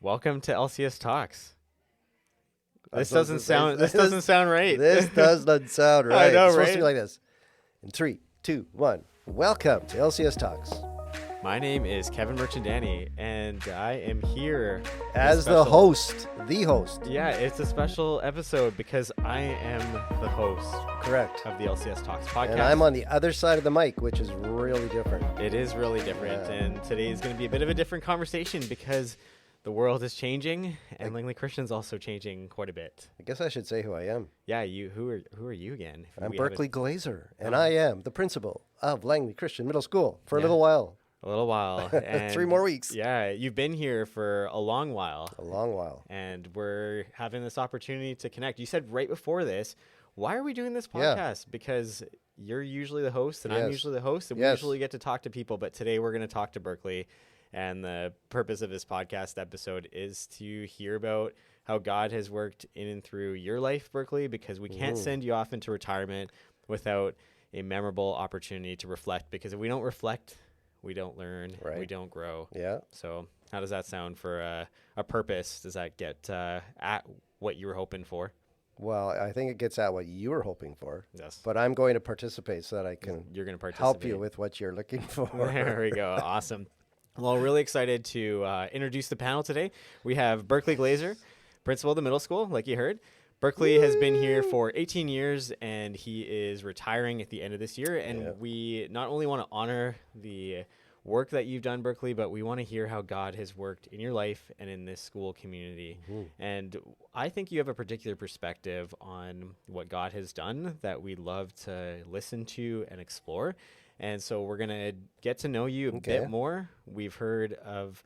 Welcome to LCS Talks. This This doesn't sound right. This does not sound right. I know, It's supposed right? to be like this. In 3, 2, 1. Welcome to LCS Talks. My name is Kevin Merchandani, and I am here As the host. The host. Yeah, it's a special episode because I am the host Correct. of the LCS Talks podcast. And I'm on the other side of the mic, which is really different. It is really different, and today is going to be a bit of a different conversation because the world is changing, and Langley Christian's also changing quite a bit. I guess I should say who I am. Yeah, who are you again? I'm Berkley Glazer, and I am the principal of Langley Christian Middle School for a little while. A little while. And 3 more weeks. Yeah, you've been here for a long while. A long while. And we're having this opportunity to connect. You said right before this, why are we doing this Yeah. podcast? Because you're usually the host, and I'm Yes. usually the host, and we Yes. usually get to talk to people. But today we're going to talk to Berkley. And the purpose of this podcast episode is to hear about how God has worked in and through your life, Berkley, because we can't send you off into retirement without a memorable opportunity to reflect. Because if we don't reflect, we don't learn, Right. we don't grow. Yeah. So how does that sound for a purpose? Does that get at what you were hoping for? Well, I think it gets at what you were hoping for. Yes. But I'm going to participate so that I can You're going to participate. help you with what you're looking for. There we go. Awesome. Well, really excited to introduce the panel today. We have Berkley Glazer, principal of the middle school, like you heard. Berkley has been here for 18 years, and he is retiring at the end of this year. And we not only want to honor the work that you've done, Berkley, but we want to hear how God has worked in your life and in this school community. And I think you have a particular perspective on what God has done that we love to listen to and explore. And so we're going to get to know you a bit more. We've heard of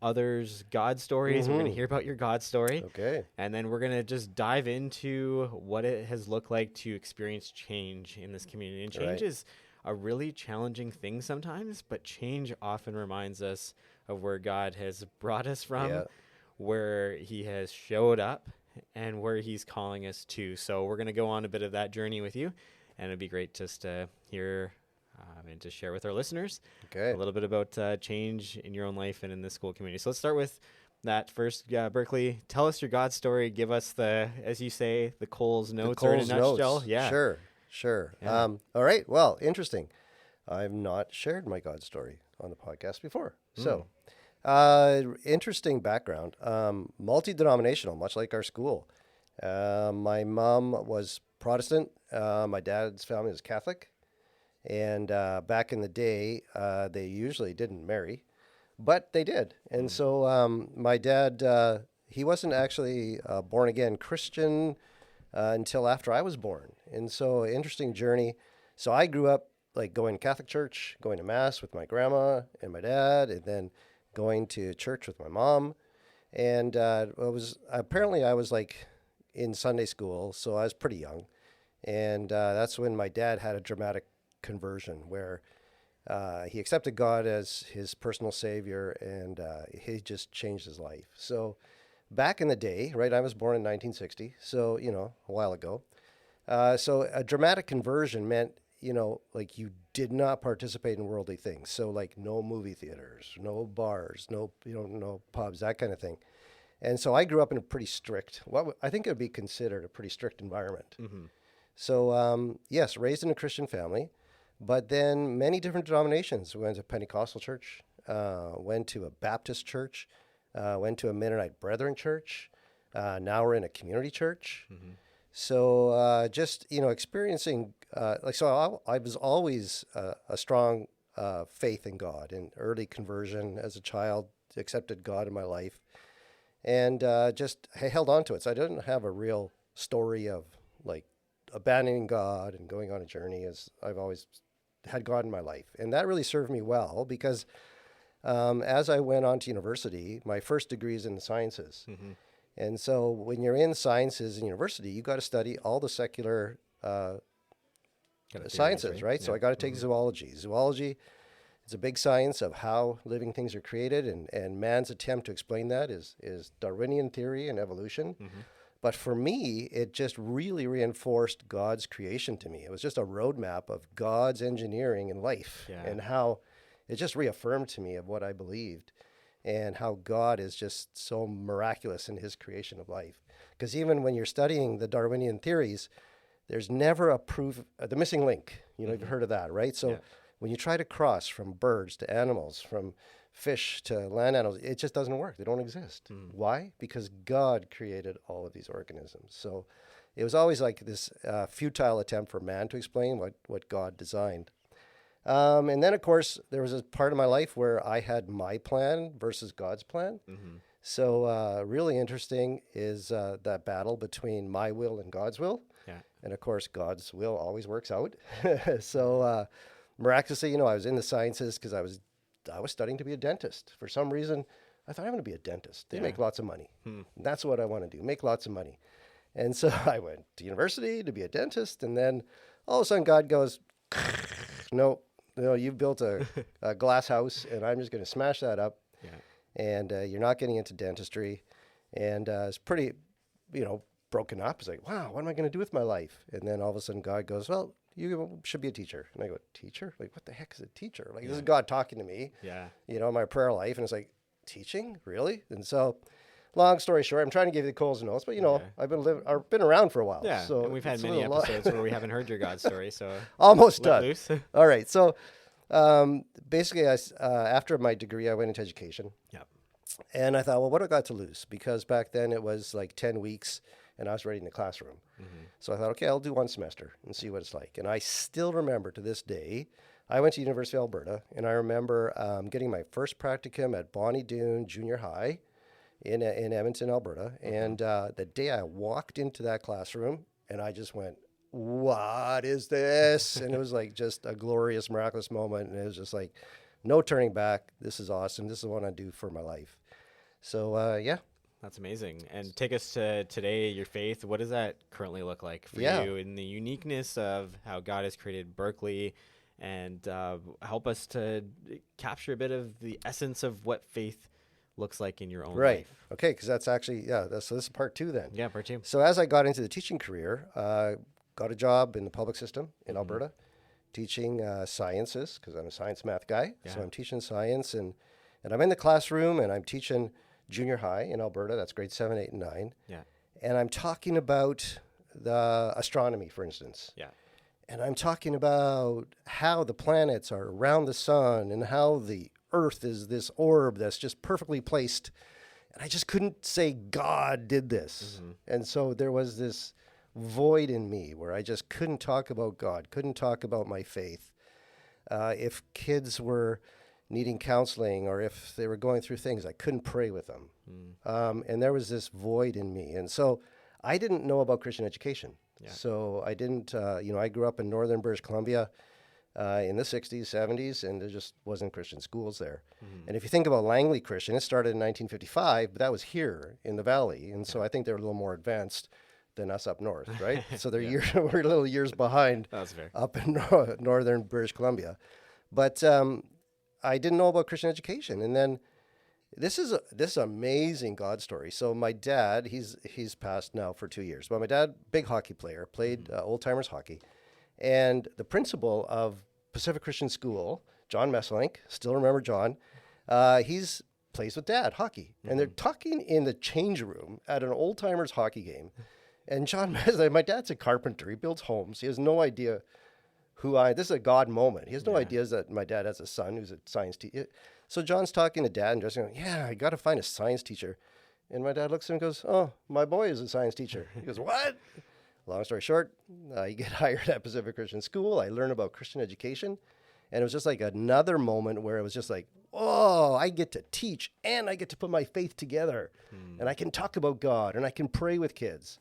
others' God stories. We're going to hear about your God story. Okay. And then we're going to just dive into what it has looked like to experience change in this community. And change is a really challenging thing sometimes, but change often reminds us of where God has brought us from, where he has showed up, and where he's calling us to. So we're going to go on a bit of that journey with you, and it'd be great just to hear and to share with our listeners a little bit about change in your own life and in the school community. So let's start with that first. Berkley, tell us your God story. Give us the, as you say, the Coles notes or in a nutshell. Yeah. Sure. Yeah. All right. Well, interesting. I've not shared my God story on the podcast before. So, interesting background. Multi-denominational, much like our school. My mom was Protestant. My dad's family was Catholic. And back in the day, they usually didn't marry, but they did. And so my dad, he wasn't actually born again Christian until after I was born. And so interesting journey. So I grew up like going to Catholic church, going to mass with my grandma and my dad, and then going to church with my mom. And I was like in Sunday school, so I was pretty young. And that's when my dad had a dramatic conversion where he accepted God as his personal savior, and he just changed his life. So back in the day, right, I was born in 1960, so, a while ago. So a dramatic conversion meant, like you did not participate in worldly things. So like no movie theaters, no bars, no pubs, that kind of thing. And so I grew up in a pretty strict, I think it would be considered a pretty strict environment. So yes, raised in a Christian family. But then many different denominations. We went to Pentecostal church, went to a Baptist church, went to a Mennonite Brethren church. Now we're in a community church. So just, experiencing, I was always a strong faith in God, and early conversion as a child, accepted God in my life, and just I held on to it. So I didn't have a real story of like abandoning God and going on a journey, as I've always had God in my life. And that really served me well because as I went on to university, my first degree is in the sciences. And so when you're in sciences in university, you got to study all the secular sciences, right? So I got to take zoology. Zoology is a big science of how living things are created, and man's attempt to explain that is Darwinian theory and evolution. But for me, it just really reinforced God's creation to me. It was just a roadmap of God's engineering in life and how it just reaffirmed to me of what I believed. and how God is just so miraculous in his creation of life. Because even when you're studying the Darwinian theories, there's never a proof, the missing link. You know, you've heard of that, right? So when you try to cross from birds to animals, from fish to land animals, it just doesn't work. They don't exist. Why? Because God created all of these organisms. So it was always like this futile attempt for man to explain what God designed. And then, of course, there was a part of my life where I had my plan versus God's plan. So really interesting is that battle between my will and God's will. Yeah. And, of course, God's will always works out. So miraculously, you know, I was in the sciences because I was studying to be a dentist. For some reason, I thought I'm going to be a dentist. They make lots of money. That's what I want to do, make lots of money. And so I went to university to be a dentist. And then all of a sudden God goes, no, you've built a glass house and I'm just going to smash that up. Yeah. And you're not getting into dentistry. And it's pretty, you know, broken up. It's like, wow, what am I going to do with my life? And then all of a sudden God goes, well, you should be a teacher. And I go, teacher? Like, what the heck is a teacher? Like, this is God talking to me, you know, my prayer life. And it's like, teaching? Really? And so, long story short, I'm trying to give you the Coles Notes, but, you know, I've been around for a while. Yeah, so and we've had many episodes where we haven't heard your God story, so. Almost done. Loose. All right. So, basically, after my degree, I went into education. Yep. And I thought, well, what do I got to lose? Because back then it was like 10 weeks and I was ready in the classroom. So I thought, okay, I'll do one semester and see what it's like. And I still remember to this day, I went to University of Alberta, and I remember getting my first practicum at Bonnie Doon Junior High in Edmonton, Alberta. And the day I walked into that classroom, and I just went, what is this? And it was like just a glorious, miraculous moment. And it was just like, no turning back. This is awesome. This is what I do for my life. So, yeah. That's amazing. And take us to today, your faith. What does that currently look like for you in the uniqueness of how God has created Berkley, and help us to capture a bit of the essence of what faith looks like in your own life. Okay, because that's actually, so this is part 2 then. Yeah, part 2. So as I got into the teaching career, got a job in the public system in Alberta, teaching sciences, because I'm a science math guy. So I'm teaching science, and I'm in the classroom, and I'm teaching junior high in Alberta. That's grade 7, 8, and 9. Yeah. And I'm talking about the astronomy, for instance. Yeah. And I'm talking about how the planets are around the sun and how the Earth is this orb that's just perfectly placed. And I just couldn't say God did this. And so there was this void in me where I just couldn't talk about God, couldn't talk about my faith. If kids were needing counseling or if they were going through things, I couldn't pray with them. And there was this void in me. And so I didn't know about Christian education. So I didn't, I grew up in northern British Columbia in the 60s, 70s, and there just wasn't Christian schools there. And if you think about Langley Christian, it started in 1955, but that was here in the valley. And so I think they're a little more advanced than us up north, right? So they're we're little years behind up in northern British Columbia. But I didn't know about Christian education. And then this is amazing God story. So my dad, he's passed now for 2 years, but my dad, big hockey player, played old timers hockey. And the principal of Pacific Christian School, John Messelink, still remember John, he's plays with dad hockey. And they're talking in the change room at an old timers hockey game. And John Messelink, my dad's a carpenter. He builds homes. He has no idea this is a God moment. He has no idea that my dad has a son who's a science teacher. So John's talking to dad and just going, I got to find a science teacher. And my dad looks at him and goes, oh, my boy is a science teacher. He goes, what? Long story short, I get hired at Pacific Christian School. I learn about Christian education. And it was just like another moment where it was just like, oh, I get to teach and I get to put my faith together. And I can talk about God and I can pray with kids.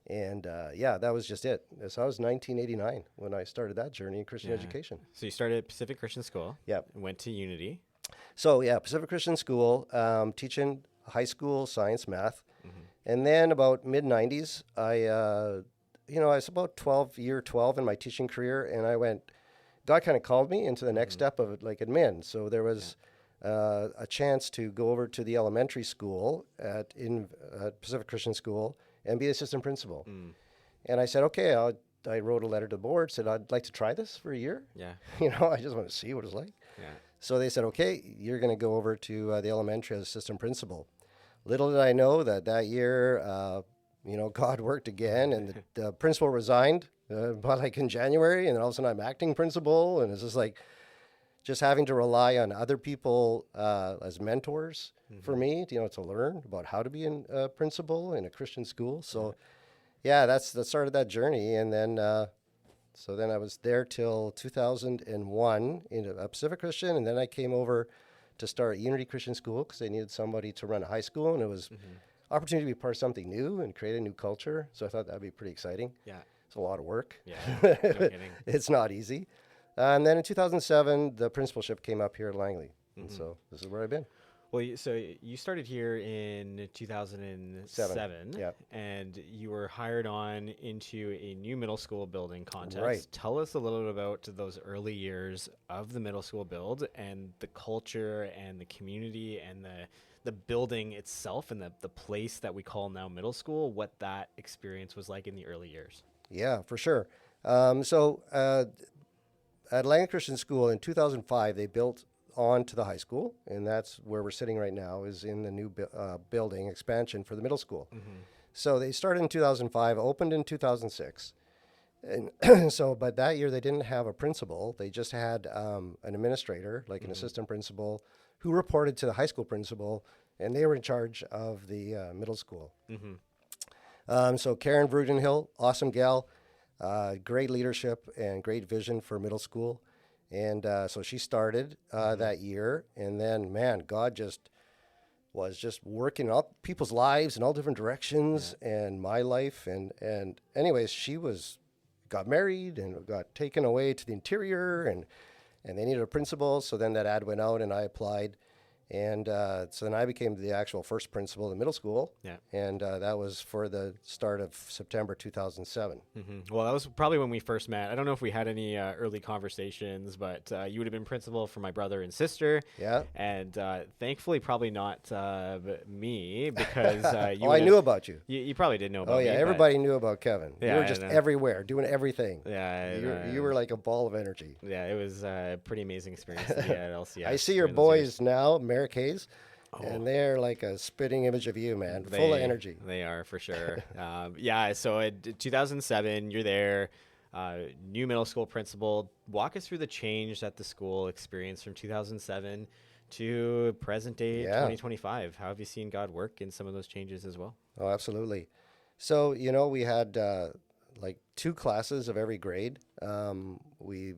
And that was just it. So I was 1989 when I started that journey in Christian education. So you started at Pacific Christian School. Yeah. Went to Unity. So Pacific Christian School, teaching high school science, math. And then about mid-90s, I was about 12 in my teaching career. And God kind of called me into the next step of like admin. So there was a chance to go over to the elementary school at Pacific Christian School and be assistant principal. And I said, okay, I wrote a letter to the board, said I'd like to try this for a year. Yeah. I just want to see what it's like. Yeah. So they said, okay, you're going to go over to the elementary as assistant principal. Little did I know that year, God worked again, and the principal resigned, about like in January, and then all of a sudden I'm acting principal, and it's just like just having to rely on other people as mentors for me, to learn about how to be a principal in a Christian school. So, yeah, that started that journey, and then so then I was there till 2001 in a Pacific Christian, and then I came over to start Unity Christian School because they needed somebody to run a high school, and it was opportunity to be part of something new and create a new culture. So I thought that'd be pretty exciting. Yeah. It's a lot of work. Yeah. No kidding. It's not easy. And then in 2007, the principalship came up here at Langley. And so this is where I've been. Well, so you started here in 2007, Yeah. and you were hired on into a new middle school building contest. Right. Tell us a little bit about those early years of the middle school build and the culture and the community and the building itself and the place that we call now middle school, what that experience was like in the early years. Yeah, for sure. So at Langley Christian School in 2005, they built on to the high school, and that's where we're sitting right now, is in the new building expansion for the middle school. So they started in 2005, opened in 2006. And but that year they didn't have a principal. They just had an administrator, like an assistant principal, who reported to the high school principal, and they were in charge of the middle school. So Karen Brudenhill, awesome gal, great leadership and great vision for middle school. And so she started that year, and then, man, God was just working up people's lives in all different directions, and my life. And anyways, she got married and got taken away to the interior, and they needed a principal. So then that ad went out, and I applied. And so then I became the actual first principal of the middle school. Yeah. And that was for the start of September 2007. Well, that was probably when we first met. I don't know if we had any early conversations, but you would have been principal for my brother and sister. Yeah. And thankfully, probably not me, because I knew about you. You probably did know about me. Oh, yeah. Everybody knew about Kevin. Yeah, you were just everywhere, doing everything. Yeah. You were like a ball of energy. Yeah, it was a pretty amazing experience to be at LCS. I see your during those years. boys now, Hayes, and they're like a spitting image of you, man, full of energy. They are, for sure. So in 2007, you're there, new middle school principal. Walk us through the change that the school experienced from 2007 to present day 2025. How have you seen God work in some of those changes as well? Oh, absolutely. So, we had like 2 classes of every grade. We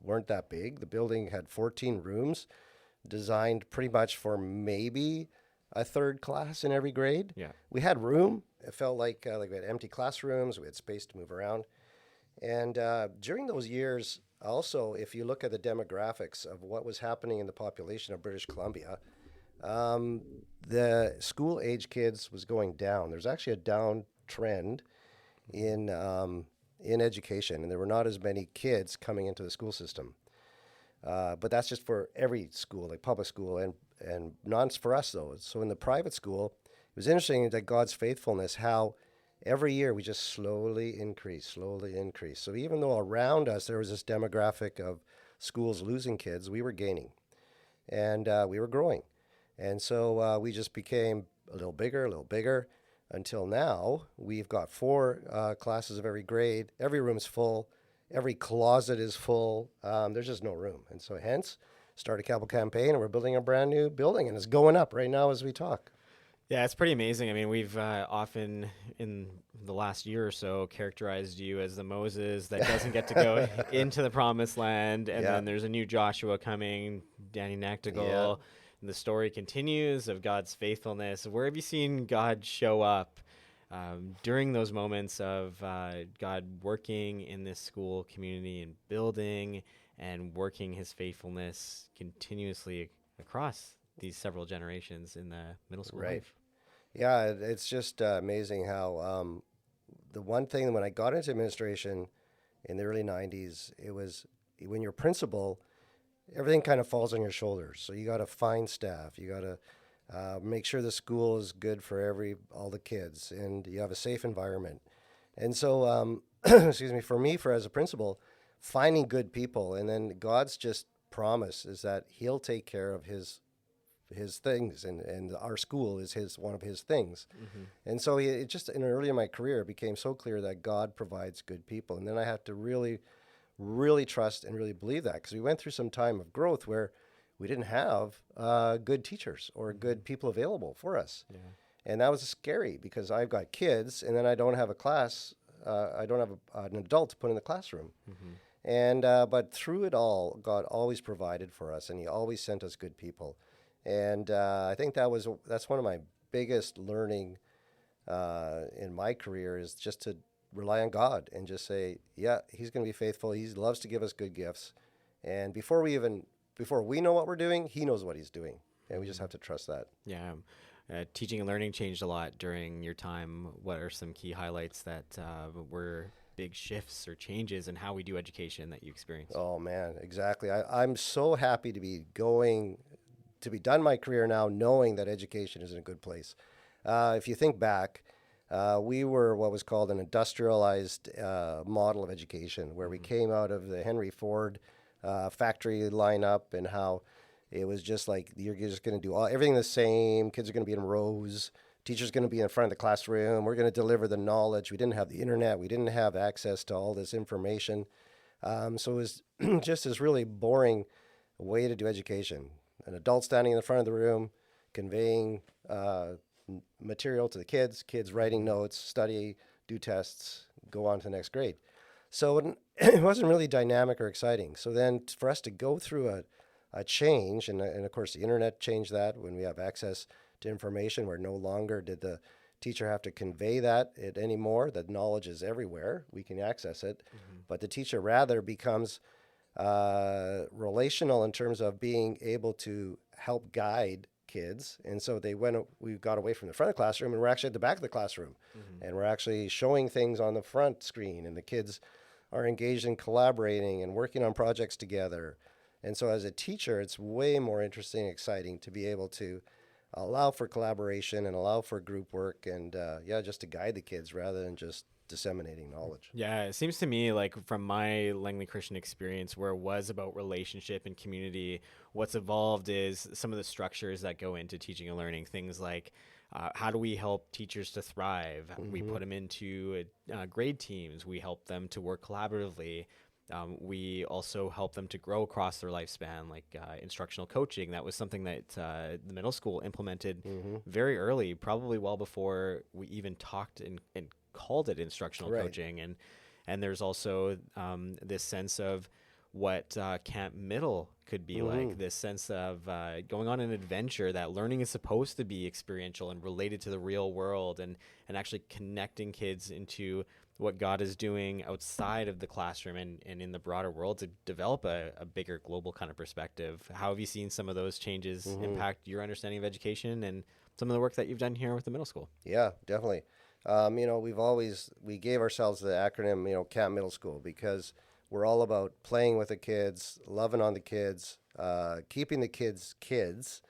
weren't that big. The building had 14 rooms, designed pretty much for maybe a third class in every grade. Yeah. We had room. It felt like we had empty classrooms. We had space to move around. And during those years, also, if you look at the demographics of what was happening in the population of British Columbia, the school-age kids was going down. There's actually a down trend in education, and there were not as many kids coming into the school system. But that's just for every school, like public school, and not for us, though. So in the private school, it was interesting that God's faithfulness, how every year we just slowly increase. So even though around us there was this demographic of schools losing kids, we were gaining, and we were growing. And so we just became a little bigger, until now we've got 4 classes of every grade. Every room's full. Every closet is full. There's just no room. And so hence, start a capital campaign, and we're building a brand new building, and it's going up right now as we talk. Yeah, it's pretty amazing. I mean, we've often in the last year or so characterized you as the Moses that doesn't get to go into the promised land. And then there's a new Joshua coming, Danny Nactigal. Yeah. And the story continues of God's faithfulness. Where have you seen God show up during those moments of God working in this school community and building and working his faithfulness continuously across these several generations in the middle school life? Yeah, it's just amazing how the one thing when I got into administration in the early 90s, it was when you're principal, everything kind of falls on your shoulders. So you got to find staff, you got to make sure the school is good for all the kids, and you have a safe environment. And so, for me, as a principal, finding good people, and then God's just promise is that he'll take care of his things, and our school is one of his things. And so it just early in my career it became so clear that God provides good people, and then I have to really trust and really believe that, because we went through some time of growth where we didn't have good teachers or good people available for us. And that was scary, because I've got kids and then I don't have a class, I don't have an adult to put in the classroom. And but through it all, God always provided for us, and he always sent us good people. And I think that's one of my biggest learning in my career, is just to rely on God and just say, yeah, he's going to be faithful. He loves to give us good gifts. And before we know what we're doing, he knows what he's doing. And we just have to trust that. Yeah. Teaching and learning changed a lot during your time. What are some key highlights that were big shifts or changes in how we do education that you experienced? Oh, man, exactly. I'm so happy to be done my career now, knowing that education is in a good place. If you think back, we were what was called an industrialized model of education, where we came out of the Henry Ford factory lineup, and how it was just like, you're just going to do everything the same. Kids are going to be in rows. Teachers going to be in front of the classroom. We're going to deliver the knowledge. We didn't have the internet. We didn't have access to all this information. So it was just this really boring way to do education. An adult standing in the front of the room, conveying material to the kids writing notes, study, do tests, go on to the next grade. So it wasn't really dynamic or exciting. So then for us to go through a change, and of course the internet changed that, when we have access to information, where no longer did the teacher have to convey that anymore. That knowledge is everywhere. We can access it. But the teacher rather becomes relational in terms of being able to help guide kids. And so we got away from the front of the classroom, and we're actually at the back of the classroom. And we're actually showing things on the front screen, and the kids are engaged in collaborating and working on projects together. And so as a teacher, it's way more interesting and exciting to be able to allow for collaboration and allow for group work, and just to guide the kids rather than just disseminating knowledge. Yeah, it seems to me like, from my Langley Christian experience, where it was about relationship and community, what's evolved is some of the structures that go into teaching and learning. Things like, how do we help teachers to thrive? We put them into grade teams. We help them to work collaboratively. We also help them to grow across their lifespan, like instructional coaching. That was something that the middle school implemented very early, probably well before we even talked and called it instructional coaching. And there's also this sense of what Camp Middle could be like, this sense of going on an adventure, that learning is supposed to be experiential and related to the real world, and actually connecting kids into what God is doing outside of the classroom and in the broader world, to develop a bigger global kind of perspective. How have you seen some of those changes impact your understanding of education and some of the work that you've done here with the middle school? Yeah, definitely. We gave ourselves the acronym, Camp Middle School, because we're all about playing with the kids, loving on the kids, keeping the kids.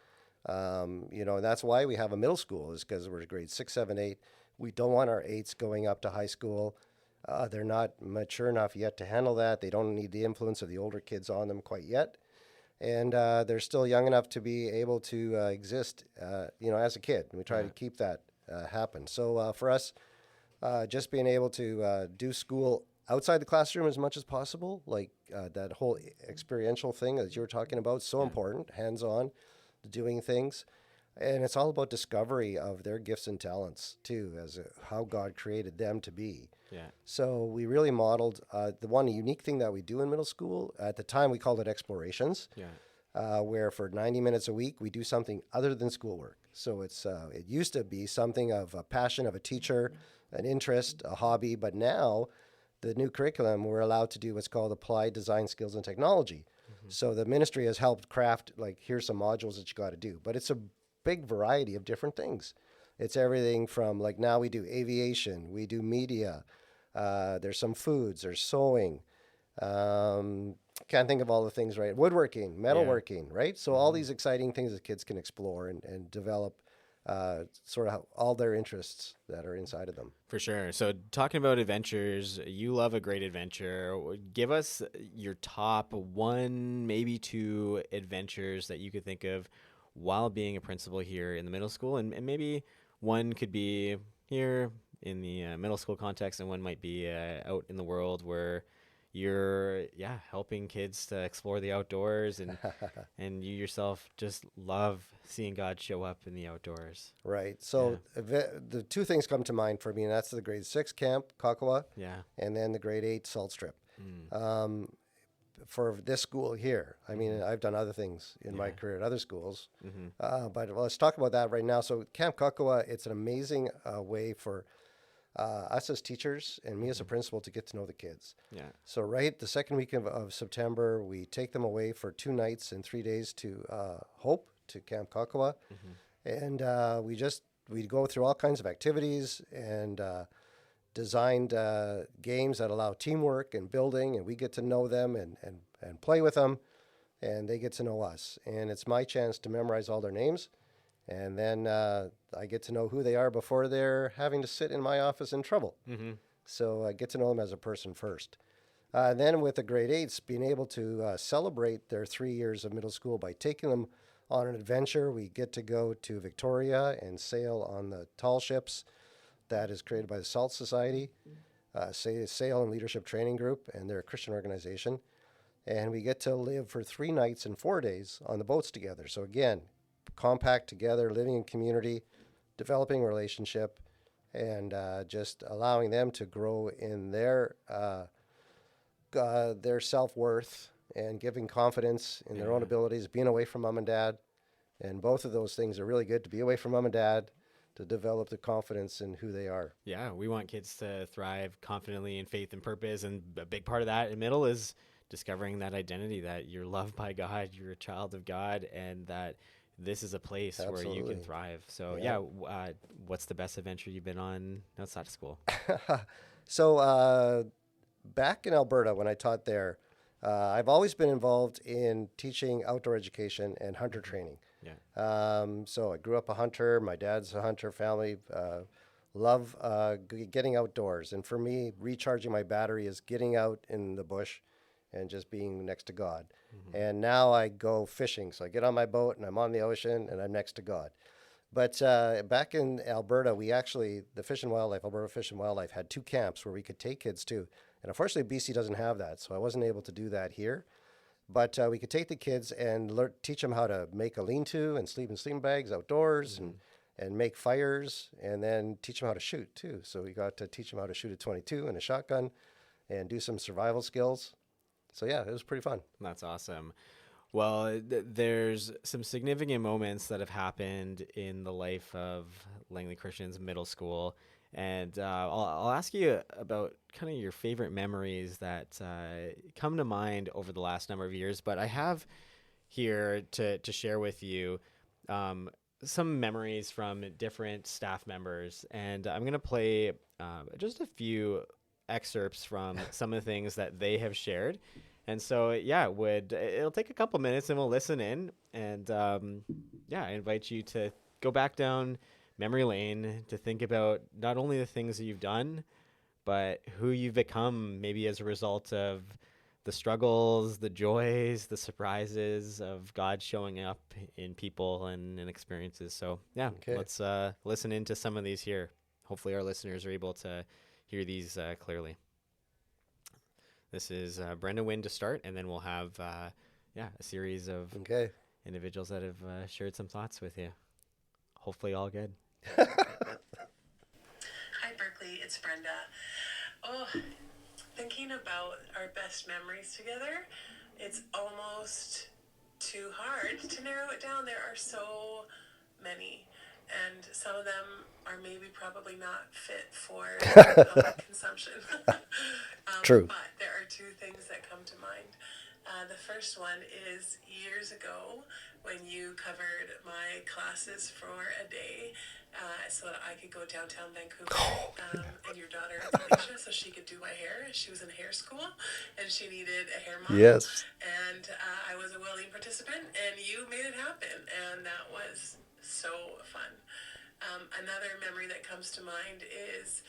And that's why we have a middle school, is because we're grades 6, 7, 8. We don't want our 8s going up to high school. They're not mature enough yet to handle that. They don't need the influence of the older kids on them quite yet. And they're still young enough to be able to exist, as a kid. And we try to keep that happen. So for us, just being able to do school outside the classroom as much as possible, like that whole experiential thing that you were talking about, so important, hands-on, doing things. And it's all about discovery of their gifts and talents, too, as how God created them to be. Yeah. So we really modeled the one unique thing that we do in middle school. At the time, we called it explorations, where for 90 minutes a week, we do something other than schoolwork. So it used to be something of a passion of a teacher, an interest, a hobby. But now, the new curriculum, we're allowed to do what's called applied design skills and technology. So the ministry has helped craft, like, here's some modules that you got to do. But it's a big variety of different things. It's everything from, like, now we do aviation, we do media, there's some foods, there's sewing, can't think of all the things, right? Woodworking, metalworking, right? So all these exciting things that kids can explore and develop sort of all their interests that are inside of them. For sure. So talking about adventures, you love a great adventure. Give us your top one, maybe two adventures that you could think of while being a principal here in the middle school. And maybe one could be here in the middle school context, and one might be out in the world where you're helping kids to explore the outdoors, and and you yourself just love seeing God show up in the outdoors. Right. So the two things come to mind for me, and that's the grade 6 camp, Kakawa, and then the grade 8 salt strip. For this school here, I mean, I've done other things in my career at other schools, but let's talk about that right now. So Camp Kakawa, it's an amazing way for us as teachers and me as a principal to get to know the kids. So right the second week of September, we take them away for 2 nights and 3 days to Hope, to Camp Kakawa. And we go through all kinds of activities and designed games that allow teamwork and building, and we get to know them and play with them, and they get to know us. And it's my chance to memorize all their names. And then I get to know who they are before they're having to sit in my office in trouble. So I get to know them as a person first. Then with the grade 8s, being able to celebrate their 3 years of middle school by taking them on an adventure. We get to go to Victoria and sail on the tall ships that is created by the Salt Society, Sail and Leadership Training Group, and they're a Christian organization. And we get to live for 3 nights and 4 days on the boats together. So again, compact together, living in community, developing a relationship, and just allowing them to grow in their self-worth and giving confidence in their own abilities, being away from mom and dad. And both of those things are really good, to be away from mom and dad, to develop the confidence in who they are. Yeah, we want kids to thrive confidently in faith and purpose. And a big part of that in middle is discovering that identity, that you're loved by God, you're a child of God, and that this is a place where you can thrive. So what's the best adventure you've been on outside of school? So back in Alberta, when I taught there, I've always been involved in teaching outdoor education and hunter training. So I grew up a hunter. My dad's a hunter family. Love getting outdoors. And for me, recharging my battery is getting out in the bush and just being next to God. And now I go fishing. So I get on my boat and I'm on the ocean and I'm next to God. But back in Alberta, we actually, Alberta Fish and Wildlife had 2 camps where we could take kids to. And unfortunately, BC doesn't have that. So I wasn't able to do that here. But we could take the kids and teach them how to make a lean-to and sleep in sleeping bags outdoors and make fires, and then teach them how to shoot too. So we got to teach them how to shoot a .22 and a shotgun and do some survival skills. So yeah, it was pretty fun. That's awesome. Well, there's some significant moments that have happened in the life of Langley Christian's middle school. And I'll ask you about kind of your favorite memories that come to mind over the last number of years. But I have here to share with you some memories from different staff members. And I'm going to play just a few excerpts from some of the things that they have shared. And so, it'll take a couple minutes and we'll listen in. And I invite you to go back down memory lane to think about not only the things that you've done, but who you've become, maybe as a result of the struggles, the joys, the surprises of God showing up in people and experiences. So let's listen into some of these here. Hopefully our listeners are able to hear these clearly. This is Brenda Wynn to start, and then we'll have a series of individuals that have shared some thoughts with you. Hopefully all good. Hi, Berkley. It's Brenda. Oh, thinking about our best memories together, it's almost too hard to narrow it down. There are so many, and some of them are probably not fit for public consumption. True. But there are 2 things that come to mind. The first one is years ago when you covered my classes for a day so that I could go downtown Vancouver and your daughter Alicia so she could do my hair. She was in hair school and she needed a hair model. Yes. And I was a willing participant and you made it happen, and that was so fun. Another memory that comes to mind is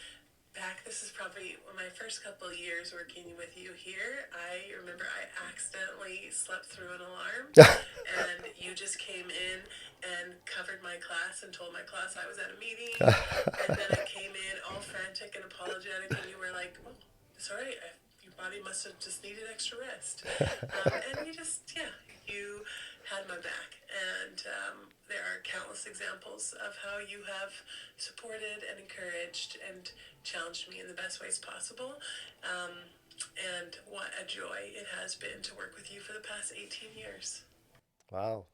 this is probably my first couple of years working with you here. I remember I accidentally slept through an alarm and you just came in and covered my class and told my class I was at a meeting. And then I came in all frantic and apologetic and you were like, oh, sorry, your body must have just needed extra rest. And you had my back. And there are countless examples of how you have supported and encouraged and challenged me in the best ways possible. And what a joy it has been to work with you for the past 18 years. Wow.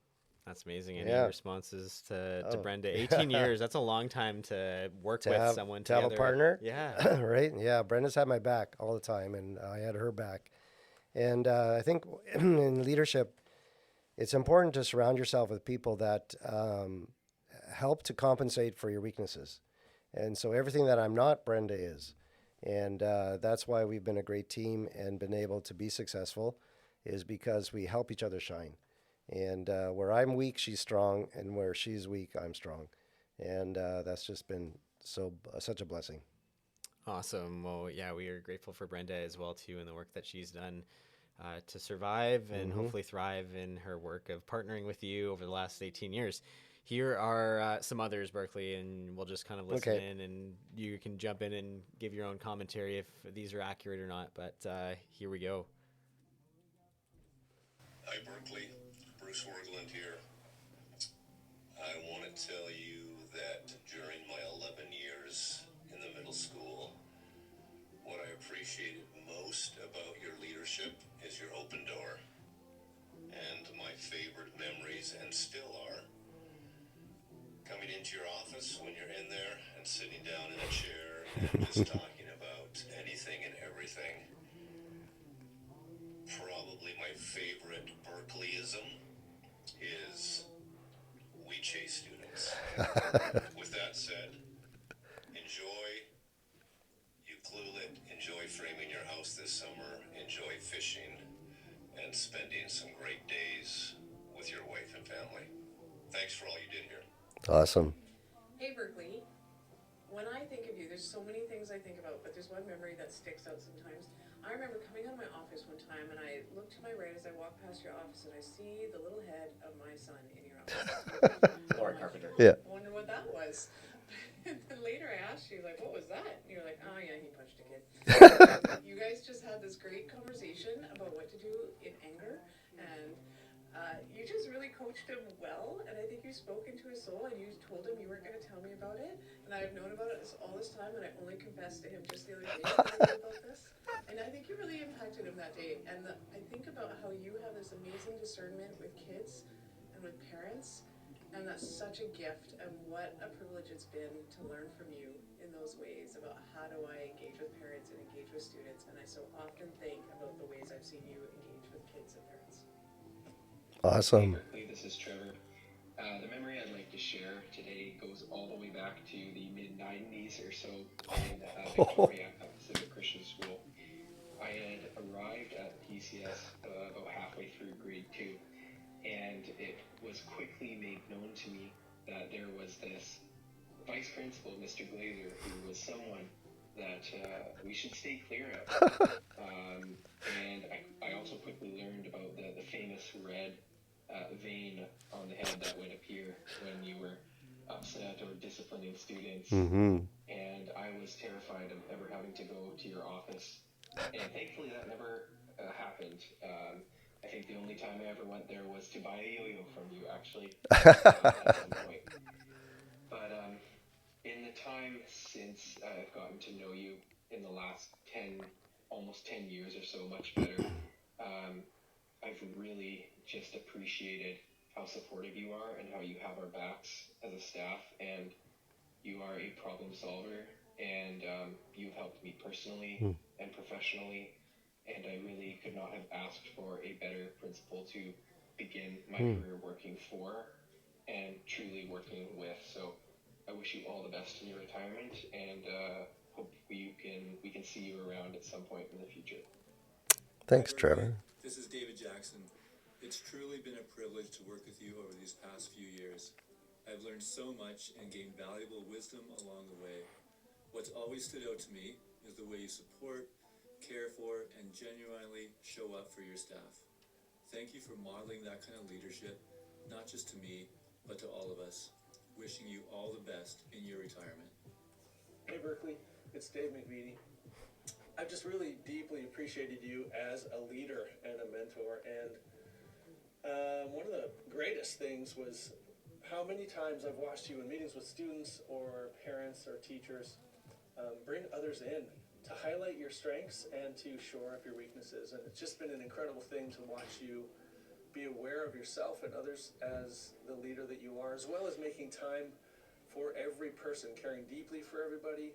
That's amazing. Any Yeah. responses to Brenda? 18 years, that's a long time to work with someone to together. have a partner. Yeah. Right? Yeah, Brenda's had my back all the time, and I had her back. And I think in leadership, it's important to surround yourself with people that help to compensate for your weaknesses. And so everything that I'm not, Brenda is. And that's why we've been a great team and been able to be successful, is because we help each other shine. And where I'm weak, she's strong, and where she's weak, I'm strong. And that's just been such a blessing. Awesome. Well, yeah, we are grateful for Brenda as well, too, and the work that she's done to survive and hopefully thrive in her work of partnering with you over the last 18 years. Here are some others, Berkley, and we'll just kind of listen in, and you can jump in and give your own commentary if these are accurate or not. But here we go. Hi, Berkley. Bruce Worgland here. I want to tell you that during my 11 years in the middle school, what I appreciated most about your leadership is your open door. And my favorite memories, and still are, coming into your office when you're in there and sitting down in a chair and just talking about anything and everything. Probably my favorite Berkleyism is we chase students. With that said, enjoy, you Cluelet, enjoy framing your house this summer, enjoy fishing, and spending some great days with your wife and family. Thanks for all you did here. Awesome. Hey, Berkley. When I think of you, there's so many things I think about, but there's one memory that sticks out sometimes. I remember coming out of my office one time, and I look to my right as I walk past your office, and I see the little head of my son in your office. Laura Carpenter. Yeah. I wonder what that was. And then later I asked you, like, what was that? And you're like, oh, yeah, he punched a kid. You guys just had this great conversation about what to do in anger, and you just really coached him well, and I think you spoke into his soul, and you told him you weren't going to tell me about it, and I've known about it all this time, and I only confessed to him just the other day about this, and I think you really impacted him that day, and I think about how you have this amazing discernment with kids and with parents, and that's such a gift, and what a privilege it's been to learn from you in those ways about how do I engage with parents and engage with students, and I so often think about the ways I've seen you engage with kids and parents. Awesome. Hey, this is Trevor. The memory I'd like to share today goes all the way back to the mid-90s or so in Victoria at Pacific Christian School. I had arrived at PCS about halfway through grade 2, and it was quickly made known to me that there was this vice principal, Mr. Glazer, who was someone that we should stay clear of. And I also quickly learned about the famous red vein on the head that would appear when you were upset or disciplining students. Mm-hmm. And I was terrified of ever having to go to your office. And thankfully that never happened. I think the only time I ever went there was to buy a yo-yo from you, actually, at some point. But in the time since I've gotten to know you in the last almost 10 years or so, much better, I've really just appreciated how supportive you are and how you have our backs as a staff, and you are a problem solver, and you've helped me personally and professionally, and I really could not have asked for a better principal to begin my career working for and truly working with. So I wish you all the best in your retirement, and hope we can see you around at some point in the future. Thanks, Trevor. This is David Jackson. It's truly been a privilege to work with you over these past few years. I've learned so much and gained valuable wisdom along the way. What's always stood out to me is the way you support, care for, and genuinely show up for your staff. Thank you for modeling that kind of leadership, not just to me, but to all of us. Wishing you all the best in your retirement. Hey Berkley, it's Dave McVitie. I've just really deeply appreciated you as a leader and a mentor, and one of the greatest things was how many times I've watched you in meetings with students or parents or teachers bring others in to highlight your strengths and to shore up your weaknesses, and it's just been an incredible thing to watch you be aware of yourself and others as the leader that you are, as well as making time for every person, caring deeply for everybody,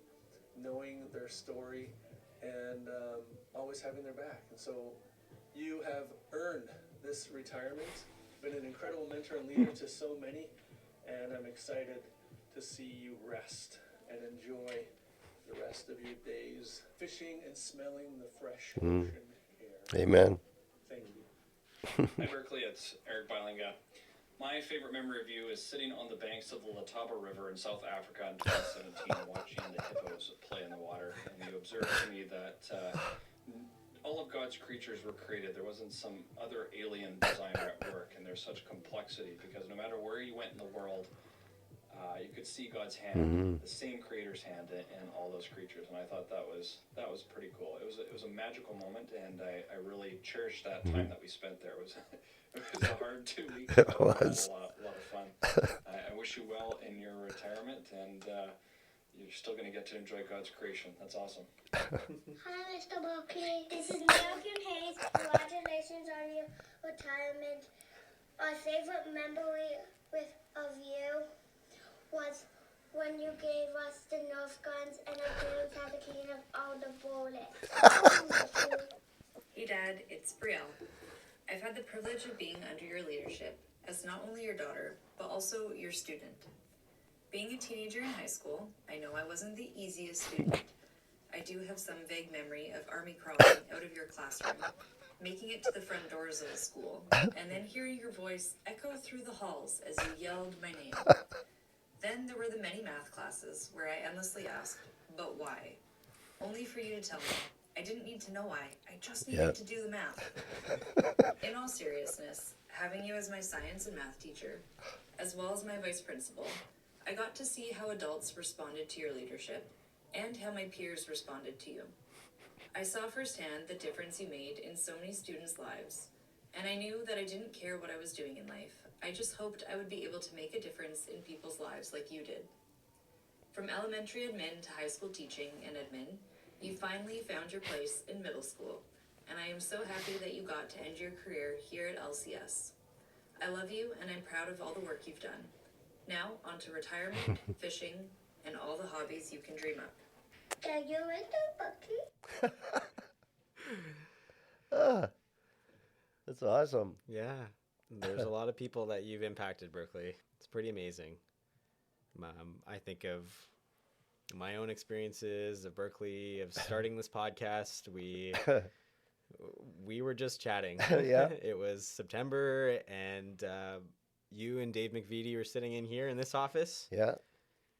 knowing their story, and always having their back. And so you have earned this retirement, been an incredible mentor and leader to so many, and I'm excited to see you rest and enjoy the rest of your days fishing and smelling the fresh ocean air. Amen. Thank you. Hi Berkeley, it's Eric Bilinga. My favorite memory of you is sitting on the banks of the Letaba River in South Africa in 2017 watching the hippos play in the water. And you observed to me that all of God's creatures were created. There wasn't some other alien designer at work, and there's such complexity because no matter where you went in the world, you could see God's hand, the same Creator's hand in all those creatures, and I thought that was pretty cool. It was a magical moment, and I really cherished that time that we spent there. It was a hard 2 weeks. It but was a lot of fun. I wish you well in your retirement, and you're still going to get to enjoy God's creation. That's awesome. Hi, Mr. Berkley. This is Megan Hayes. Congratulations on your retirement. My favorite memory of you was when you gave us the Nerf guns and I didn't have to clean up all the bullets. Hey Dad, it's Brielle. I've had the privilege of being under your leadership as not only your daughter, but also your student. Being a teenager in high school, I know I wasn't the easiest student. I do have some vague memory of army crawling out of your classroom, making it to the front doors of the school, and then hearing your voice echo through the halls as you yelled my name. Then there were the many math classes where I endlessly asked, but why? Only for you to tell me, I didn't need to know why, I just needed to do the math. In all seriousness, having you as my science and math teacher, as well as my vice principal, I got to see how adults responded to your leadership and how my peers responded to you. I saw firsthand the difference you made in so many students' lives, and I knew that I didn't care what I was doing in life. I just hoped I would be able to make a difference in people's lives like you did. From elementary admin to high school teaching and admin, you finally found your place in middle school, and I am so happy that you got to end your career here at LCS. I love you, and I'm proud of all the work you've done. Now, on to retirement, fishing, and all the hobbies you can dream up. Are you with the Berkley? That's awesome. Yeah. There's a lot of people that you've impacted, Berkeley. It's pretty amazing. I think of my own experiences of Berkeley, of starting this podcast. We were just chatting. Yeah. It was September, and you and Dave McVitie were sitting in here in this office. Yeah.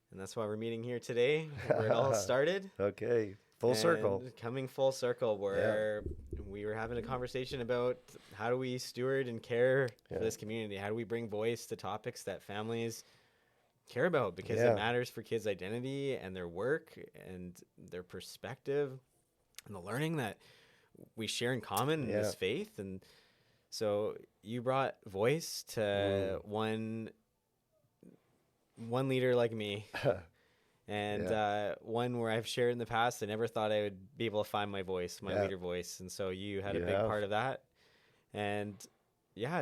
And that's why we're meeting here today, where it all started. Okay. Full circle. Coming full circle, where we were having a conversation about how do we steward and care for this community? How do we bring voice to topics that families care about? Because it matters for kids' identity and their work and their perspective and the learning that we share in common in this faith. And so you brought voice to one leader like me. And one where I've shared in the past, I never thought I would be able to find my voice, my leader voice. And so you had a big part of that. And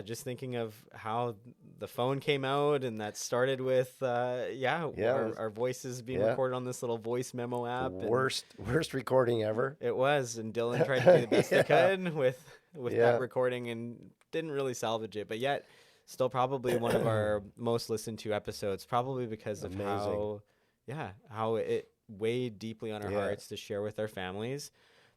just thinking of how the phone came out, and that started with, our voices being recorded on this little voice memo app. Worst recording ever. It was. And Dylan tried to do the best he could with that recording and didn't really salvage it. But yet, still probably one of our most listened to episodes, probably because of how it weighed deeply on our hearts to share with our families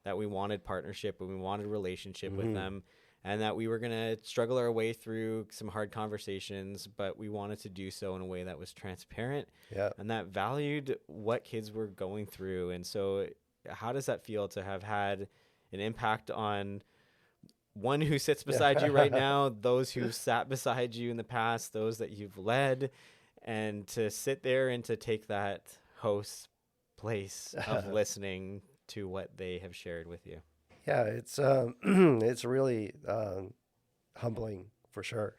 that we wanted partnership and we wanted relationship with them. and that we were going to struggle our way through some hard conversations, but we wanted to do so in a way that was transparent and that valued what kids were going through. And so how does that feel to have had an impact on one who sits beside you right now, those who sat beside you in the past, those that you've led, and to sit there and to take that host place of listening to what they have shared with you? Yeah, it's it's really humbling for sure.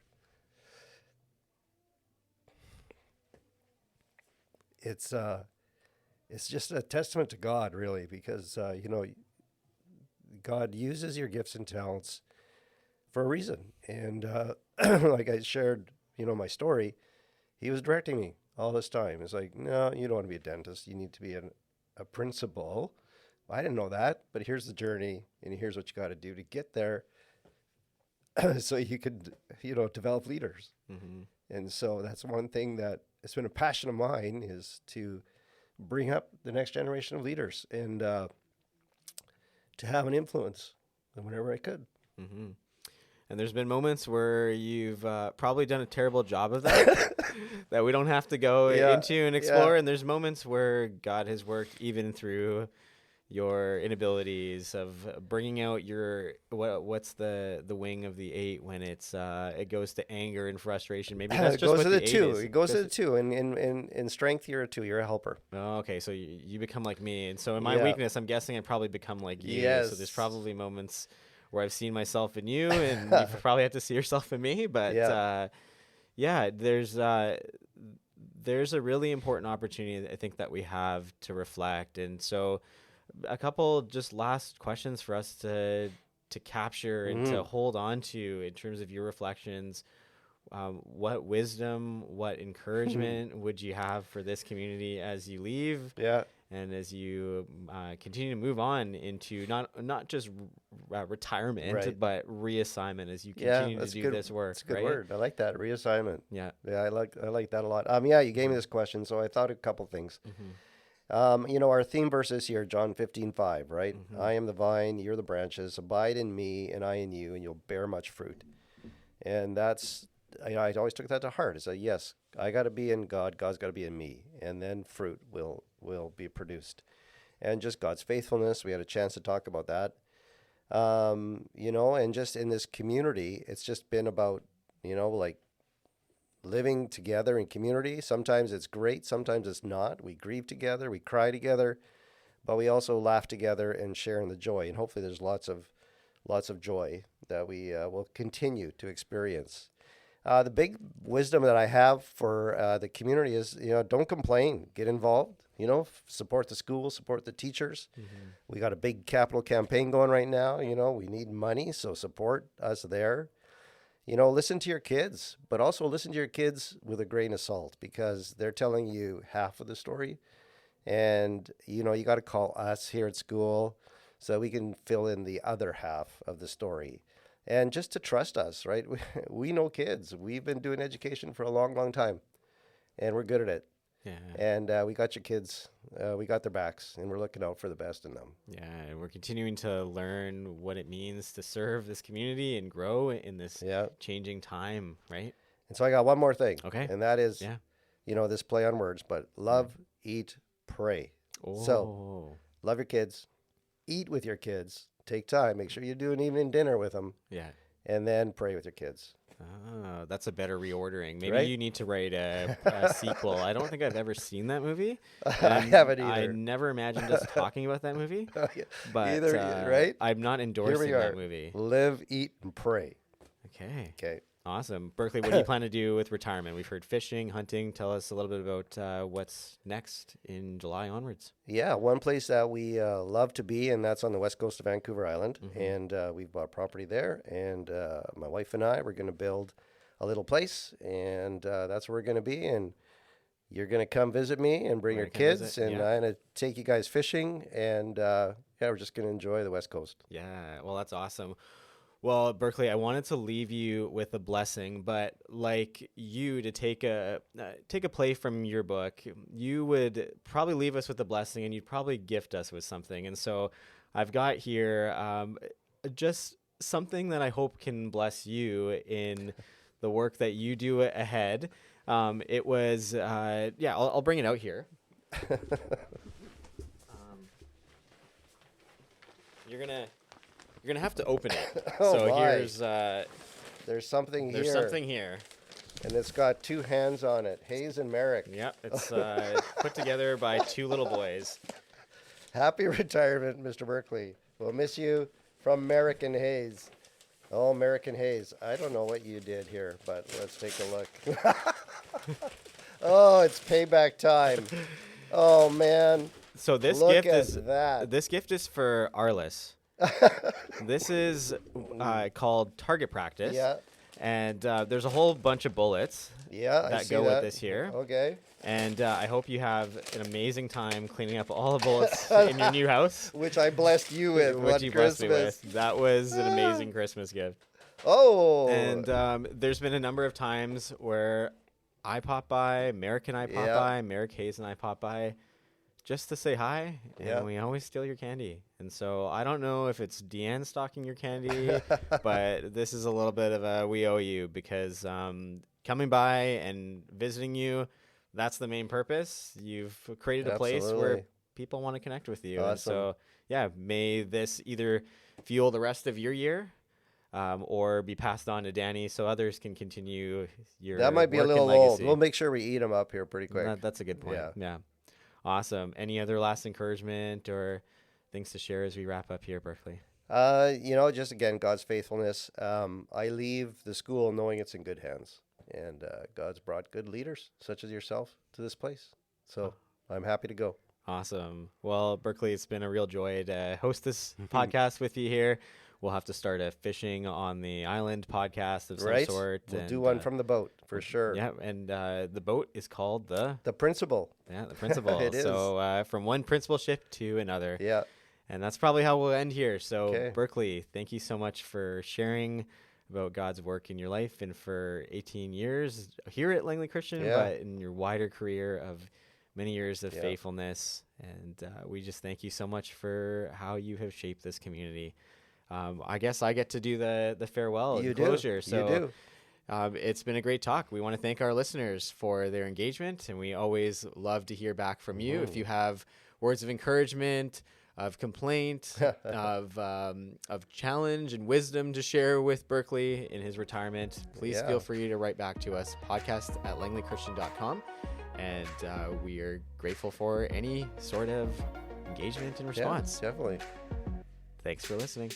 It's just a testament to God, really, because God uses your gifts and talents for a reason. And like I shared, my story, He was directing me all this time. It's like, no, you don't want to be a dentist. You need to be a principal. I didn't know that, but here's the journey, and here's what you got to do to get there, so you could, develop leaders. Mm-hmm. And so that's one thing that it's been a passion of mine, is to bring up the next generation of leaders and to have an influence whenever I could. Mm-hmm. And there's been moments where you've probably done a terrible job of that, that we don't have to go into and explore. And there's moments where God has worked even through your inabilities of bringing out your what's the wing of the 8 when it's it goes to anger and frustration. Maybe that's just what the 8 is. It goes to the 2. In strength, you're a 2. You're a helper. Oh, okay, so you become like me, and so in my weakness, I'm guessing I probably become like you. Yes. So there's probably moments where I've seen myself in you, and you probably have to see yourself in me. But there's a really important opportunity, I think, that we have to reflect. And so a couple just last questions for us to capture and to hold on to in terms of your reflections. What wisdom, what encouragement would you have for this community as you leave? Yeah. And as you continue to move on into not just retirement, but reassignment as you continue to do this work. That's a good word. I like that, reassignment. Yeah. Yeah, I like that a lot. You gave me this question, so I thought a couple things. Our theme verse this year, John 15:5, right? I am the vine, you're the branches. Abide in me, and I in you, and you'll bear much fruit. And that's, I always took that to heart. It's like, yes, I got to be in God, God's got to be in me, and then fruit will be produced. And just God's faithfulness, we had a chance to talk about that. And just in this community, it's just been about, like living together in community. Sometimes it's great, sometimes it's not. We grieve together, we cry together, but we also laugh together and share in the joy. And hopefully there's lots of joy that we will continue to experience. The big wisdom that I have for the community is, don't complain, get involved, support the school, support the teachers. We got a big capital campaign going right now. We need money, so support us there. Listen to your kids, but also listen to your kids with a grain of salt, because they're telling you half of the story. And, you got to call us here at school so we can fill in the other half of the story. And just to trust us, right? We know kids. We've been doing education for a long, long time, and we're good at it. Yeah. And we got your kids. We got their backs, and we're looking out for the best in them. Yeah, and we're continuing to learn what it means to serve this community and grow in this changing time, right? And so I got one more thing. Okay. And that is, this play on words, but love, eat, pray. Oh. So love your kids, eat with your kids, take time, make sure you do an evening dinner with them. Yeah. And then pray with your kids. Oh, that's a better reordering. Maybe right? You need to write a sequel. I don't think I've ever seen that movie. I haven't either. I never imagined us talking about that movie. But either, right? I'm not endorsing that movie. Live, eat, and pray. Okay. Awesome. Berkley, what do you plan to do with retirement? We've heard fishing, hunting. Tell us a little bit about what's next in July onwards. Yeah, one place that we love to be, and that's on the west coast of Vancouver Island. And we've bought property there. And my wife and I, we're going to build a little place. And that's where we're going to be. And you're going to come visit me and bring your kids. And I'm going to take you guys fishing. And we're just going to enjoy the west coast. Yeah, well, that's awesome. Well, Berkley, I wanted to leave you with a blessing, but like you, to take a play from your book, you would probably leave us with a blessing, and you'd probably gift us with something. And so I've got here just something that I hope can bless you in the work that you do ahead. It was, I'll bring it out here. You're gonna have to open it. Oh, so my. There's something here. There's something here. And it's got 2 hands on it, Hayes and Merrick. Yep, it's put together by 2 little boys. Happy retirement, Mr. Berkley. We'll miss you from Merrick and Hayes. Oh, Merrick and Hayes. I don't know what you did here, but let's take a look. Oh, it's payback time. Oh, man. So this Look gift at is that. This gift is for Arliss. This is called Target Practice. Yeah. And there's a whole bunch of bullets Yeah, I that see go that. with this here. Okay. And I hope you have an amazing time cleaning up all the bullets in your new house. Which I blessed you with Which one you blessed me Christmas. with. That was an amazing Christmas gift. Oh. And there's been a number of times where I pop by, Merrick and I pop by, Merrick, Hayes and I pop by just to say hi. And we always steal your candy. And so I don't know if it's Deanne stocking your candy, but this is a little bit of a we owe you because coming by and visiting you, that's the main purpose. You've created a place where people want to connect with you. Awesome. And so, may this either fuel the rest of your year or be passed on to Danny so others can continue your That might be a work and little old. legacy. We'll make sure we eat them up here pretty quick. That's a good point. Yeah. Yeah. Awesome. Any other last encouragement or things to share as we wrap up here, Berkley? Just again, God's faithfulness. I leave the school knowing it's in good hands. And God's brought good leaders, such as yourself, to this place. So I'm happy to go. Awesome. Well, Berkley, it's been a real joy to host this podcast with you here. We'll have to start a fishing on the island podcast of some sort. We'll do one from the boat for sure. Yeah, and the boat is called the Principal. Yeah, the Principal. It is. So from one principal ship to another. Yeah. And that's probably how we'll end here. So Okay. Berkley, thank you so much for sharing about God's work in your life and for 18 years here at Langley Christian, but in your wider career of many years of faithfulness. And we just thank you so much for how you have shaped this community. I guess I get to do the farewell and closure. So you do. It's been a great talk. We want to thank our listeners for their engagement, and we always love to hear back from you. If you have words of encouragement, of complaint, of challenge and wisdom to share with Berkley in his retirement, please feel free to write back to us, podcast@langleychristian.com. And we are grateful for any sort of engagement and response. Yeah, definitely. Thanks for listening.